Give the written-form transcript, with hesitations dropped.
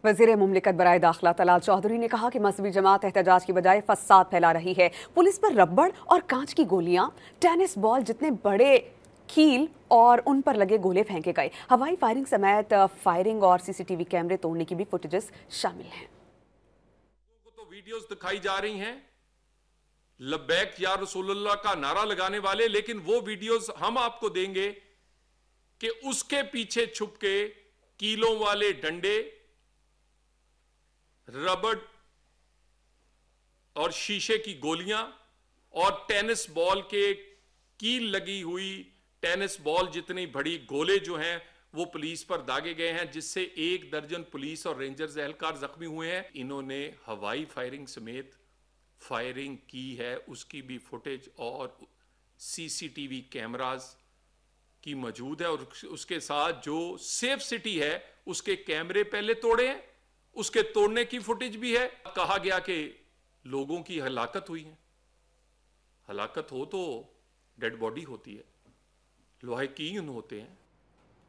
वज़ीर मुमलिकत बराए दाखिला तलाल चौधरी ने कहा कि मजहबी जमात एहतजाज की बजाय फसाद फैला रही है। पुलिस पर रबड़ और कांच की गोलियां, टेनिस बॉल जितने बड़े कील और उन पर लगे गोले फेंके गए। हवाई फायरिंग समेत फायरिंग और सीसीटीवी कैमरे तोड़ने की भी फुटेजेस शामिल हैं। तो वीडियोस दिखाई जा रही हैं लब्बैक या रसूलुल्लाह का नारा लगाने वाले, लेकिन वो वीडियोस हम आपको देंगे कि उसके पीछे छुप के कीलों वाले डंडे, रबड़ और शीशे की गोलियां और टेनिस बॉल के कील लगी हुई टेनिस बॉल जितनी बड़ी गोले जो हैं वो पुलिस पर दागे गए हैं, जिससे 1 दर्जन पुलिस और रेंजर्स एहलकार जख्मी हुए हैं। इन्होंने हवाई फायरिंग समेत फायरिंग की है, उसकी भी फुटेज और सीसीटीवी कैमरास की मौजूद है। और उसके साथ जो सेफ सिटी है उसके कैमरे पहले तोड़े हैं, उसके तोड़ने की फुटेज भी है। कहा गया कि लोगों की हलाकत हुई है। हलाकत हो तो डेड बॉडी होती है, लोहे कील होते हैं।